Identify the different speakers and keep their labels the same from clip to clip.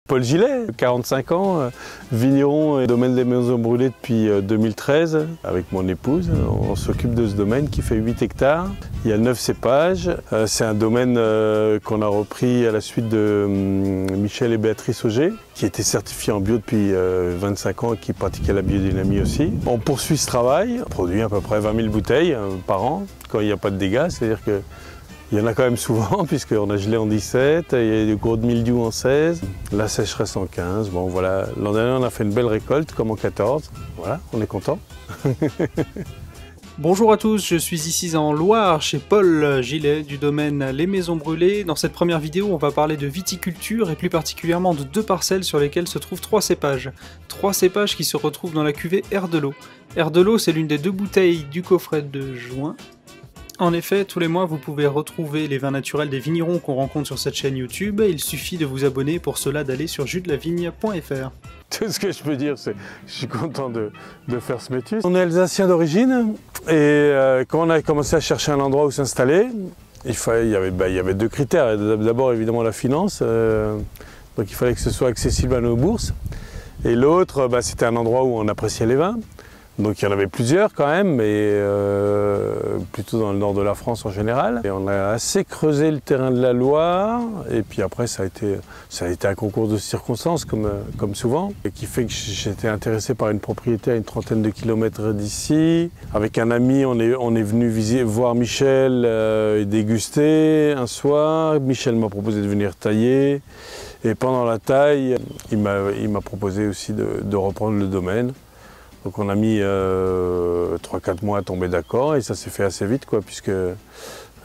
Speaker 1: Paul Gillet, 45 ans, vigneron et domaine des Maisons Brûlées depuis 2013 avec mon épouse. On s'occupe de ce domaine qui fait 8 hectares. Il y a 9 cépages. C'est un domaine qu'on a repris à la suite de Michel et Béatrice Auger, qui étaient certifiés en bio depuis 25 ans et qui pratiquaient la biodynamie aussi. On poursuit ce travail. On produit à peu près 20 000 bouteilles par an quand il n'y a pas de dégâts, c'est-à-dire que il y en a quand même souvent, puisqu'on a gelé en 17, il y a du gros de mildiou en 16, la sécheresse en 15. Bon voilà, l'an dernier on a fait une belle récolte, comme en 14. Voilà, on est content.
Speaker 2: Bonjour à tous, je suis ici en Loire, chez Paul Gillet, du domaine Les Maisons Brûlées. Dans cette première vidéo, on va parler de viticulture, et plus particulièrement de 2 parcelles sur lesquelles se trouvent 3 cépages. 3 cépages qui se retrouvent dans la cuvée Air de l'eau. Air de l'eau, c'est l'une des 2 bouteilles du coffret de juin. En effet, tous les mois, vous pouvez retrouver les vins naturels des vignerons qu'on rencontre sur cette chaîne YouTube. Il suffit de vous abonner, pour cela d'aller sur jusdelavigne.fr.
Speaker 1: Tout ce que je peux dire, c'est que je suis content de faire ce métier. On est alsacien d'origine et quand on a commencé à chercher un endroit où s'installer, il y avait 2 critères. D'abord, évidemment, la finance. Donc il fallait que ce soit accessible à nos bourses. Et l'autre, c'était un endroit où on appréciait les vins. Donc il y en avait plusieurs quand même, mais plutôt dans le nord de la France en général. Et on a assez creusé le terrain de la Loire, et puis après ça a été un concours de circonstances comme souvent, et qui fait que j'étais intéressé par une propriété à une trentaine de kilomètres d'ici. Avec un ami, on est venu voir Michel et déguster un soir. Michel m'a proposé de venir tailler, et pendant la taille, il m'a proposé aussi de reprendre le domaine. Donc on a mis 3-4 mois à tomber d'accord et ça s'est fait assez vite quoi, puisque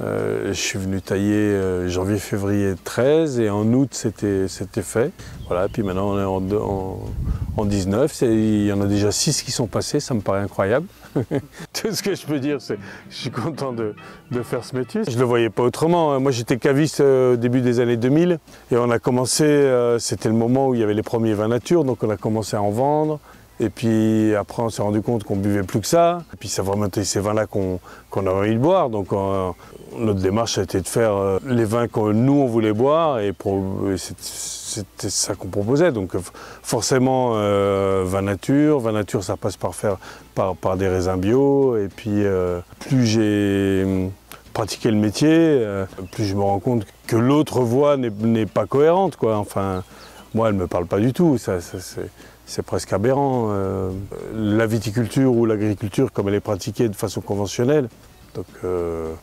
Speaker 1: je suis venu tailler janvier-février 13 et en août c'était fait. Voilà, puis maintenant on est en 19, il y en a déjà 6 qui sont passés, ça me paraît incroyable. Tout ce que je peux dire, c'est que je suis content de faire ce métier. Je ne le voyais pas autrement. Moi j'étais caviste au début des années 2000 et on a commencé, c'était le moment où il y avait les premiers vins nature, donc on a commencé à en vendre. Et puis après on s'est rendu compte qu'on buvait plus que ça. Et puis ça vraiment été ces vins-là qu'on a envie de boire. Donc notre démarche a été de faire les vins que nous on voulait boire et c'était ça qu'on proposait. Donc forcément vin nature ça passe par des raisins bio. Et puis plus j'ai pratiqué le métier, plus je me rends compte que l'autre voie n'est pas cohérente, quoi. Enfin, moi elle ne me parle pas du tout. C'est presque aberrant, la viticulture ou l'agriculture comme elle est pratiquée de façon conventionnelle. Donc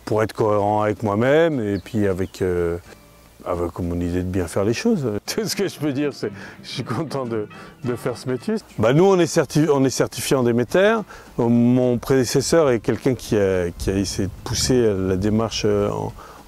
Speaker 1: pour être cohérent avec moi-même et puis avec mon idée de bien faire les choses. Tout ce que je peux dire, c'est que je suis content de faire ce métier. Nous on est certifié en Déméter. Mon prédécesseur est quelqu'un qui a essayé de pousser la démarche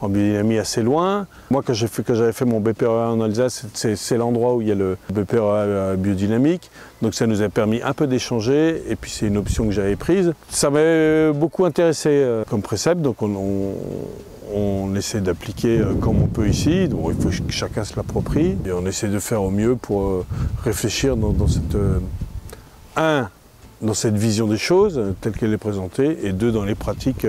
Speaker 1: en biodynamie assez loin. Moi, quand j'avais fait mon BPREA en Alsace, c'est l'endroit où il y a le BPREA biodynamique. Donc ça nous a permis un peu d'échanger et puis c'est une option que j'avais prise. Ça m'avait beaucoup intéressé comme précepte, donc on essaie d'appliquer comme on peut ici. Bon, il faut que chacun se l'approprie et on essaie de faire au mieux pour réfléchir dans cette vision des choses telle qu'elle est présentée et 2 dans les pratiques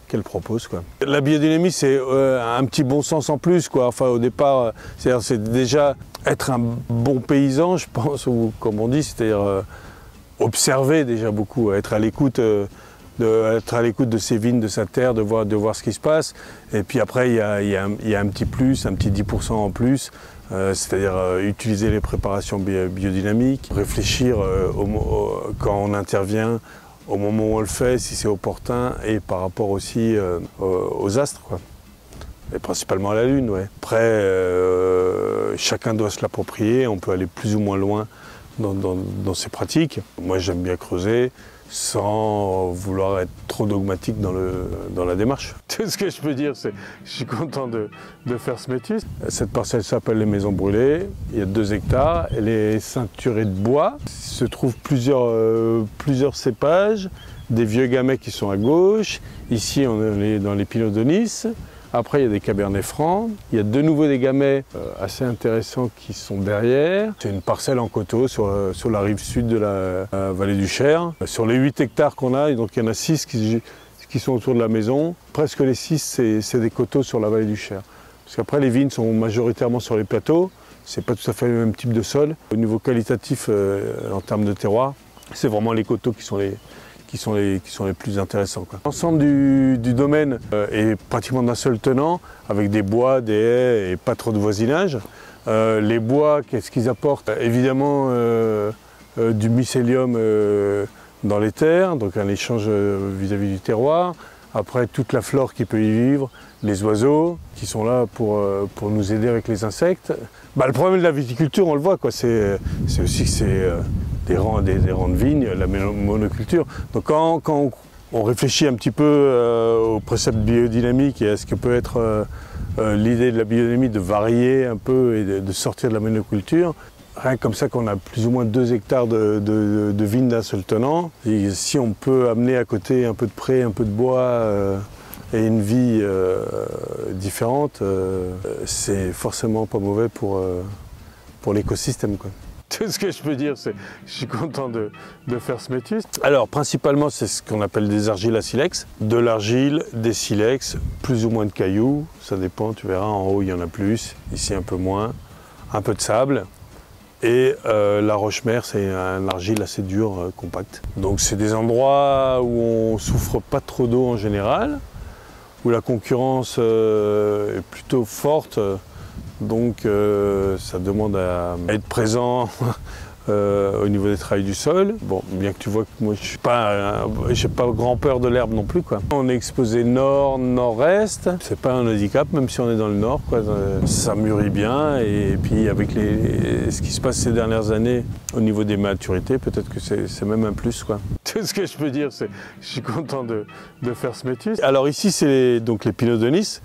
Speaker 1: qu'elle propose, quoi. La biodynamie, c'est un petit bon sens en plus, quoi. Enfin, au départ, c'est déjà être un bon paysan, je pense, ou comme on dit, c'est-à-dire observer déjà beaucoup, être à l'écoute de ses vignes, de sa terre, de voir ce qui se passe. Et puis après, il y a un petit plus, un petit 10% en plus, c'est-à-dire utiliser les préparations biodynamiques, réfléchir quand on intervient, au moment où on le fait, si c'est opportun, et par rapport aussi aux astres, quoi. Et principalement à la Lune, ouais. Après, chacun doit se l'approprier, on peut aller plus ou moins loin dans ses pratiques. Moi, j'aime bien creuser sans vouloir être trop dogmatique dans la démarche. Tout ce que je peux dire, c'est que je suis content de faire ce métier. Cette parcelle s'appelle les Maisons Brûlées, il y a 2 hectares, elle est ceinturée de bois. Il se trouve plusieurs cépages, des vieux gamets qui sont à gauche. Ici, on est dans les Pinots de Nice. Après, il y a des Cabernets Francs. Il y a de nouveau des gamets assez intéressants qui sont derrière. C'est une parcelle en coteaux sur la rive sud de la vallée du Cher. Sur les 8 hectares qu'on a, donc il y en a 6 qui sont autour de la maison. Presque les 6, c'est des coteaux sur la vallée du Cher. Parce qu'après, les vignes sont majoritairement sur les plateaux. c'est pas tout à fait le même type de sol. Au niveau qualitatif, en termes de terroir, c'est vraiment les coteaux qui sont les plus intéressants. L'ensemble du domaine est pratiquement d'un seul tenant, avec des bois, des haies et pas trop de voisinage. Les bois, qu'est-ce qu'ils apportent? Évidemment du mycélium dans les terres, donc un échange vis-à-vis du terroir. Après, toute la flore qui peut y vivre, les oiseaux qui sont là pour nous aider avec les insectes. Le problème de la viticulture, on le voit, c'est aussi que c'est des rangs de vignes, la monoculture. Donc quand on réfléchit un petit peu au précepte biodynamique et à ce que peut être l'idée de la biodynamie de varier un peu et de sortir de la monoculture, rien comme ça qu'on a plus ou moins 2 hectares de vignes d'un seul tenant, et si on peut amener à côté un peu de pré, un peu de bois et une vie différente, c'est forcément pas mauvais pour l'écosystème. Tout ce que je peux dire, c'est que je suis content de faire ce métier. Alors principalement, c'est ce qu'on appelle des argiles à silex. De l'argile, des silex, plus ou moins de cailloux, ça dépend, tu verras, en haut il y en a plus, ici un peu moins, un peu de sable. Et la roche-mère, c'est un argile assez dur, compact. Donc c'est des endroits où on souffre pas trop d'eau en général, où la concurrence est plutôt forte, donc ça demande à être présent au niveau des travails du sol. Bon, bien que tu vois que moi j'ai pas grand peur de l'herbe non plus, On est exposé nord, nord-est, c'est pas un handicap même si on est dans le nord, Ça mûrit bien, et puis avec ce qui se passe ces dernières années au niveau des maturités, peut-être que c'est même un plus, Tout ce que je peux dire, c'est que je suis content de faire ce métier. Alors ici, c'est donc les Pinot de Nice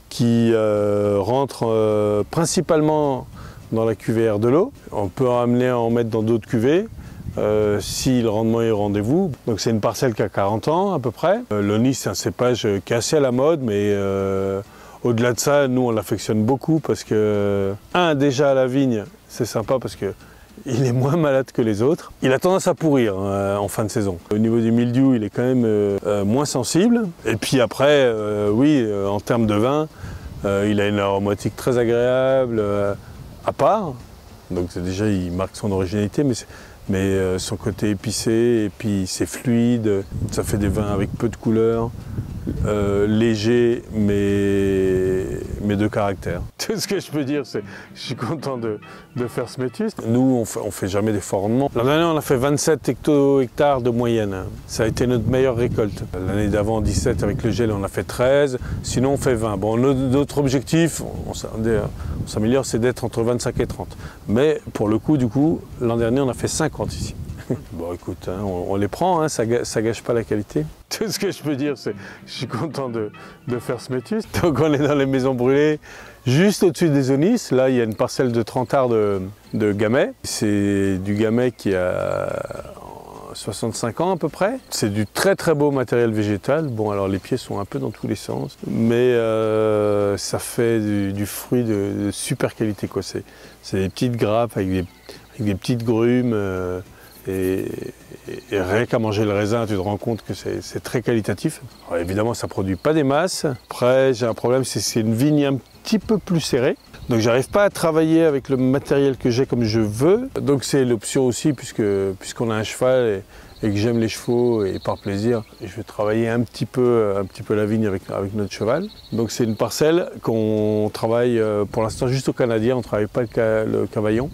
Speaker 1: qui rentrent principalement dans la cuvée de l'eau. On peut en mettre dans d'autres cuvées si le rendement est au rendez-vous. Donc c'est une parcelle qui a 40 ans à peu près. Le Nice, c'est un cépage qui est assez à la mode, mais au-delà de ça, nous on l'affectionne beaucoup parce que, déjà à la vigne, c'est sympa parce que il est moins malade que les autres. Il a tendance à pourrir en fin de saison. Au niveau du mildiou, il est quand même moins sensible. Et puis après, oui, en termes de vin, il a une aromatique très agréable, à part. Donc déjà, il marque son originalité, mais son côté épicé, et puis c'est fluide. Ça fait des vins avec peu de couleurs, légers, mais de caractère. Tout ce que je peux dire, c'est que je suis content de faire ce métier. Nous, on fait jamais des forts rendements. L'année dernière, on a fait 27 hectares de moyenne. Ça a été notre meilleure récolte. L'année d'avant, 17 avec le gel, on a fait 13. Sinon, on fait 20. Bon, notre objectif, on s'améliore, c'est d'être entre 25 et 30. Mais pour le coup, l'an dernier, on a fait 50 ici. Bon, écoute, on les prend, ça gâche pas la qualité. Tout ce que je peux dire, c'est que je suis content de faire ce métier. Donc on est dans les maisons brûlées, juste au-dessus des Onis. Là, il y a une parcelle de 30 arts de gamay. C'est du gamay qui a 65 ans à peu près. C'est du très très beau matériel végétal. Bon, alors les pieds sont un peu dans tous les sens, mais ça fait du fruit de super qualité, C'est des petites grappes avec des petites grumes. Et rien qu'à manger le raisin, tu te rends compte que c'est très qualitatif. Alors évidemment, ça ne produit pas des masses. Après, j'ai un problème, c'est que c'est une vigne un petit peu plus serrée. Donc j'arrive pas à travailler avec le matériel que j'ai comme je veux. Donc c'est l'option aussi, puisqu'on a un cheval et que j'aime les chevaux et par plaisir, je vais travailler un petit peu la vigne avec notre cheval. Donc c'est une parcelle qu'on travaille pour l'instant juste au Canadien, on ne travaille pas le Cavaillon.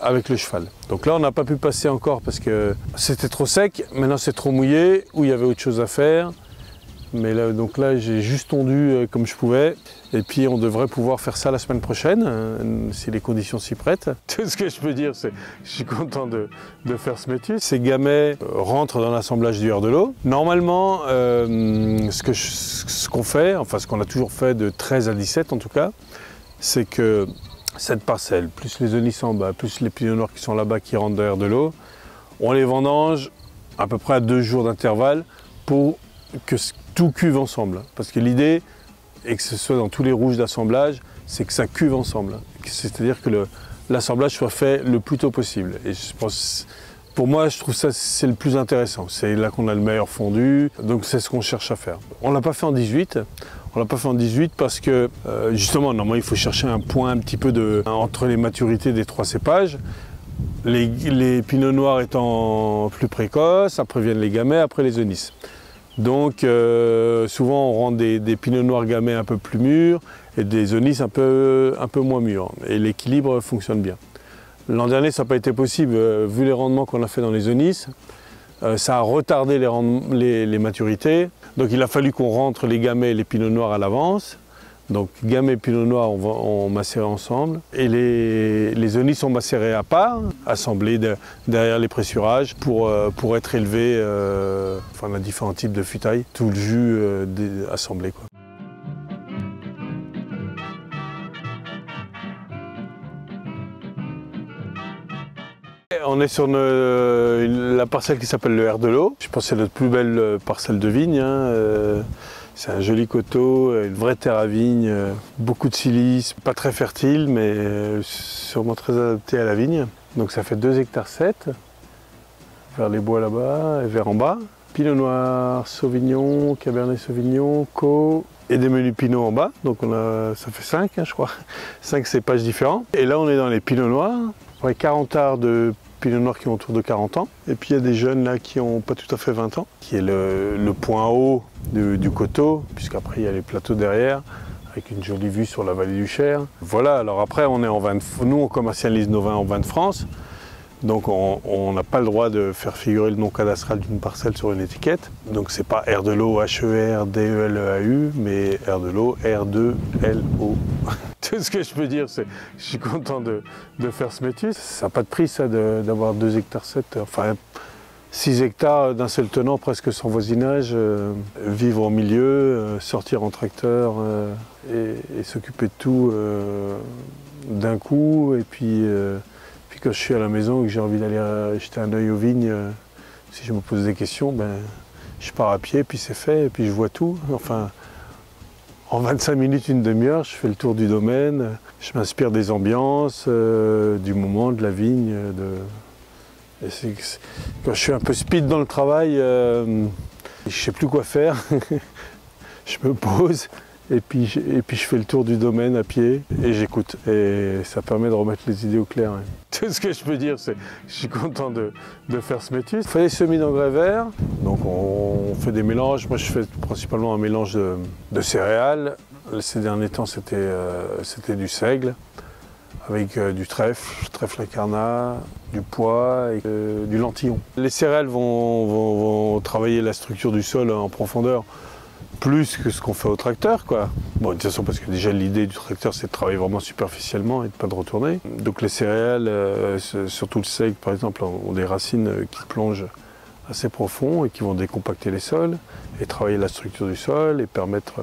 Speaker 1: Avec le cheval. Donc là on n'a pas pu passer encore parce que c'était trop sec, maintenant c'est trop mouillé, où il y avait autre chose à faire. Mais là, donc là j'ai juste tondu comme je pouvais, et puis on devrait pouvoir faire ça la semaine prochaine, si les conditions s'y prêtent. Tout ce que je peux dire, c'est que je suis content de faire ce métier. Ces gamets rentrent dans l'assemblage du de l'eau. Normalement, ce qu'on fait, enfin ce qu'on a toujours fait de 13 à 17 en tout cas, c'est que cette parcelle, plus les Onis en bas, plus les Pinot noirs qui sont là-bas qui rentrent derrière de l'eau, on les vendange à peu près à 2 jours d'intervalle pour que tout cuve ensemble. Parce que l'idée, et que ce soit dans tous les rouges d'assemblage, c'est que ça cuve ensemble. C'est-à-dire que l'assemblage soit fait le plus tôt possible. Et je pense, pour moi, je trouve ça c'est le plus intéressant. C'est là qu'on a le meilleur fondu, donc c'est ce qu'on cherche à faire. On ne l'a pas fait en 18, On l'a pas fait en 18 parce que justement, normalement, il faut chercher un point un petit peu entre les maturités des 3 cépages. Les pinots noirs étant plus précoces, après viennent les gamay, après les onyces. Donc souvent on rend des pinots noirs gamay un peu plus mûrs et des onyces un peu moins mûrs. Et l'équilibre fonctionne bien. L'an dernier ça n'a pas été possible, vu les rendements qu'on a fait dans les onyces. Ça a retardé les maturités. Donc il a fallu qu'on rentre les gamay et les pinots noirs à l'avance. Donc gamay et pinot noir on macéré ensemble et les onyces sont macérés à part, assemblés derrière les pressurages pour être élevés. Enfin, on a différents types de futailles, tout le jus assemblé, quoi. On est sur la parcelle qui s'appelle le R de l'eau. Je pense que c'est notre plus belle parcelle de vigne. C'est un joli coteau, une vraie terre à vigne, beaucoup de silice, pas très fertile, mais sûrement très adapté à la vigne. Donc ça fait 2,7 hectares, vers les bois là-bas et vers en bas. Pinot noir, sauvignon, cabernet sauvignon, co et des menus pinot en bas. Donc ça fait 5, je crois, 5 cépages différents. Et là on est dans les pinots noirs, 40 arts de pinot noir qui ont autour de 40 ans. Et puis il y a des jeunes là qui n'ont pas tout à fait 20 ans, qui est le point haut du coteau, puisqu'après il y a les plateaux derrière, avec une jolie vue sur la vallée du Cher. Voilà, alors après on est en vin nous on commercialise nos vins en vin de France, donc on n'a pas le droit de faire figurer le nom cadastral d'une parcelle sur une étiquette. Donc c'est pas R de l'eau HERDELEAU, mais R de l'eau R2LO. Tout ce que je peux dire, c'est que je suis content de faire ce métier. Ça n'a pas de prix ça d'avoir 2,7 hectares, enfin 6 hectares d'un seul tenant, presque sans voisinage, vivre au milieu, sortir en tracteur et s'occuper de tout d'un coup. Et puis quand je suis à la maison et que j'ai envie d'aller jeter un œil aux vignes, si je me pose des questions, ben, je pars à pied, puis c'est fait, et puis je vois tout. Enfin, en 25 minutes, une demi-heure, je fais le tour du domaine, je m'inspire des ambiances, du moment, de la vigne. Quand je suis un peu speed dans le travail, je ne sais plus quoi faire. Je me pose et puis je fais le tour du domaine à pied et j'écoute. Et ça permet de remettre les idées au clair. Hein. Tout ce que je peux dire, c'est que je suis content de faire ce métier. Il faut des semis d'engrais verts. Donc on fait des mélanges. Moi je fais principalement un mélange de céréales. Ces derniers temps c'était du seigle, avec du trèfle incarnat, du pois et du lentillon. Les céréales vont travailler la structure du sol en profondeur, plus que ce qu'on fait au tracteur, quoi. Bon, de toute façon, parce que déjà l'idée du tracteur, c'est de travailler vraiment superficiellement et de pas de retourner. Donc les céréales, surtout le seigle par exemple, ont des racines qui plongent assez profond et qui vont décompacter les sols et travailler la structure du sol et permettre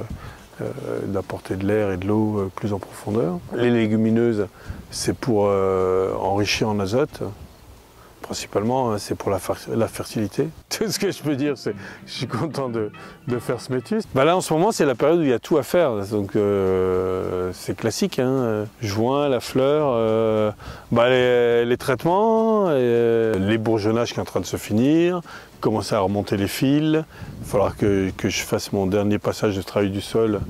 Speaker 1: d'apporter de l'air et de l'eau plus en profondeur. Les légumineuses, c'est pour enrichir en azote. Principalement, c'est pour la fertilité. Tout ce que je peux dire, c'est que je suis content de faire ce métier. Bah là, en ce moment, c'est la période où il y a tout à faire. Donc, c'est classique. Hein. Juin, la fleur, les traitements, les bourgeonnages qui sont en train de se finir, commencer à remonter les fils. Il va falloir que je fasse mon dernier passage de travail du sol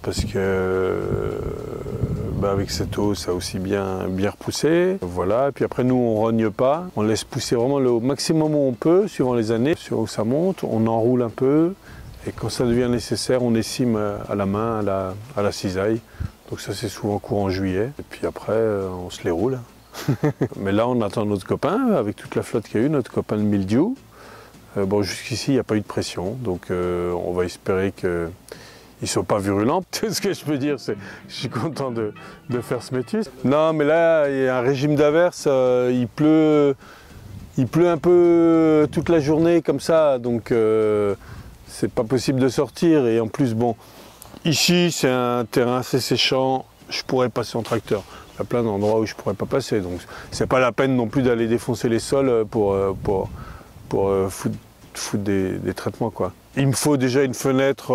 Speaker 1: parce que avec cette eau, ça a aussi bien repoussé. Voilà, et puis après nous on rogne pas, on laisse pousser vraiment le maximum où on peut, suivant les années, sur où ça monte, on enroule un peu, et quand ça devient nécessaire, on essime à la main, à la cisaille. Donc ça c'est souvent courant juillet, et puis après on se les roule. Mais là on attend notre copain, avec toute la flotte qu'il y a eu, notre copain le mildiou. Bon, jusqu'ici il n'y a pas eu de pression, donc on va espérer que ils ne sont pas virulents. Tout ce que je peux dire, c'est que je suis content de faire ce métier. Non, mais là, il y a un régime d'averse, il pleut un peu toute la journée comme ça, donc c'est pas possible de sortir. Et en plus, bon, ici, c'est un terrain assez séchant, je pourrais passer en tracteur. Il y a plein d'endroits où je ne pourrais pas passer, donc c'est pas la peine non plus d'aller défoncer les sols pour foutre des traitements, quoi. Il me faut déjà une fenêtre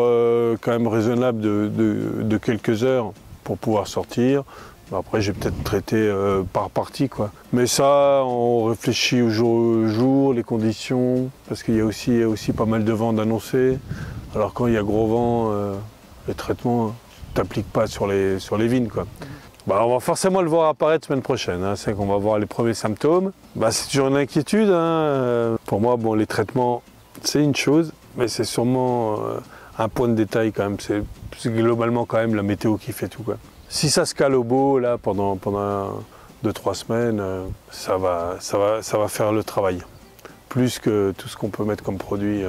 Speaker 1: quand même raisonable de quelques heures pour pouvoir sortir. Après, je vais peut-être traiter par partie, quoi. Mais ça, on réfléchit au jour, les conditions, parce qu'il y a aussi pas mal de vent d'annoncer. Alors quand il y a gros vent, Les traitements, t'appliques pas sur les vignes, quoi. Bah, on va forcément le voir apparaître semaine prochaine. Hein. C'est qu'on va voir les premiers symptômes. Bah, c'est toujours une inquiétude. Hein. Pour moi, bon, les traitements, c'est une chose, mais c'est sûrement un point de détail quand même. C'est globalement quand même la météo qui fait tout, quoi. Si ça se cale au beau là pendant 2-3 semaines, ça va faire le travail. Plus que tout ce qu'on peut mettre comme produit.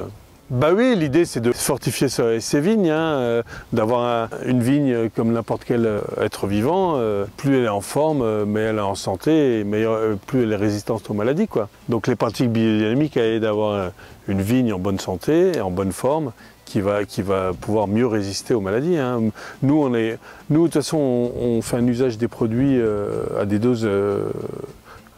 Speaker 1: Bah oui, l'idée c'est de fortifier ses vignes, hein, d'avoir une vigne comme n'importe quel être vivant. Plus elle est en forme, mais elle est en santé, et plus elle est résistante aux maladies, quoi. Donc les pratiques biodynamiques aident d'avoir une vigne en bonne santé, en bonne forme, qui va pouvoir mieux résister aux maladies. Hein. Nous, de toute façon, on fait un usage des produits à des doses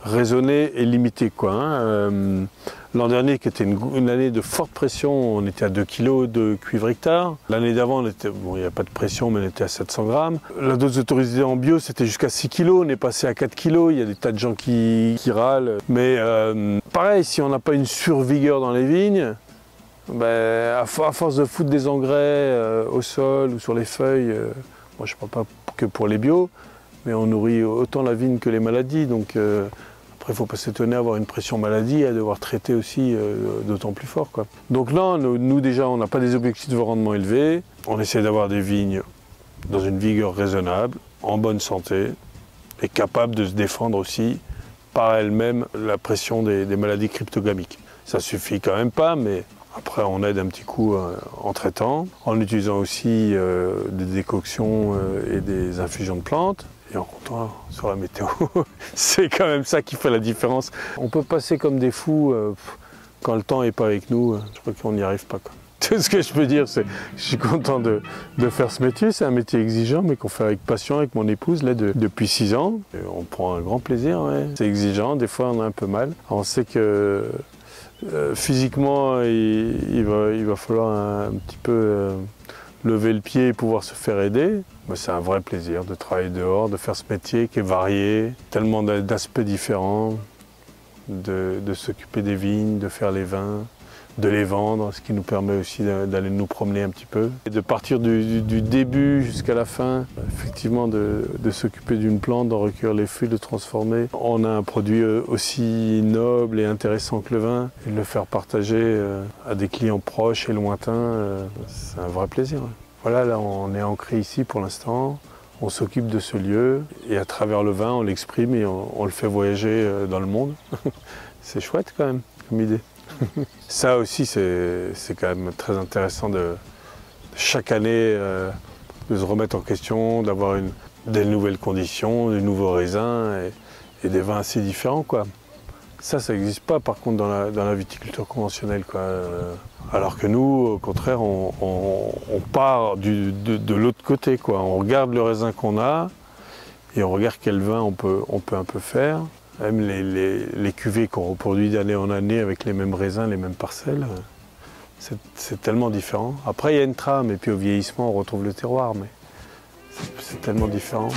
Speaker 1: raisonnées et limitées, quoi, hein. L'an dernier, qui était une année de forte pression, on était à 2 kg de cuivre hectare. L'année d'avant, il n'y avait pas de pression, mais on était à 700 grammes. La dose autorisée en bio, c'était jusqu'à 6 kg. On est passé à 4 kg. Il y a des tas de gens qui râlent. Mais pareil, si on n'a pas une survigueur dans les vignes, ben, à force de foutre des engrais au sol ou sur les feuilles, moi je ne parle pas que pour les bio, mais on nourrit autant la vigne que les maladies. Donc, après, il ne faut pas s'étonner d'avoir une pression maladie et à devoir traiter aussi d'autant plus fort, quoi. Donc là, nous déjà, on n'a pas des objectifs de rendement élevés. On essaie d'avoir des vignes dans une vigueur raisonnable, en bonne santé, et capables de se défendre aussi par elles-mêmes la pression des maladies cryptogamiques. Ça suffit quand même pas, mais après on aide un petit coup en traitant, en utilisant aussi des décoctions et des infusions de plantes. Et en comptant sur la météo, c'est quand même ça qui fait la différence. On peut passer comme des fous quand le temps n'est pas avec nous, je crois qu'on n'y arrive pas, quoi. Tout ce que je peux dire, c'est que je suis content de faire ce métier. C'est un métier exigeant, mais qu'on fait avec passion avec mon épouse là, depuis 6 ans. Et on prend un grand plaisir, ouais. C'est exigeant, des fois on a un peu mal. On sait que physiquement, il va falloir un petit peu lever le pied et pouvoir se faire aider. Mais c'est un vrai plaisir de travailler dehors, de faire ce métier qui est varié, tellement d'aspects différents, de s'occuper des vignes, de faire les vins, de les vendre, ce qui nous permet aussi d'aller nous promener un petit peu. Et de partir du début jusqu'à la fin, effectivement de s'occuper d'une plante, d'en recueillir les fruits, de le transformer. On a un produit aussi noble et intéressant que le vin, et de le faire partager à des clients proches et lointains, c'est un vrai plaisir. Voilà, là on est ancré ici pour l'instant, on s'occupe de ce lieu, et à travers le vin, on l'exprime et on le fait voyager dans le monde. C'est chouette quand même, comme idée. Ça aussi, c'est quand même très intéressant de chaque année de se remettre en question, d'avoir des nouvelles conditions, des nouveaux raisins et des vins assez différents, quoi. Ça n'existe pas par contre dans la viticulture conventionnelle, quoi. Alors que nous, au contraire, on part de l'autre côté, quoi. On regarde le raisin qu'on a et on regarde quel vin on peut un peu faire. Même les cuvées qu'on reproduit d'année en année avec les mêmes raisins, les mêmes parcelles, c'est tellement différent. Après, il y a une trame, et puis au vieillissement, on retrouve le terroir, mais c'est tellement différent.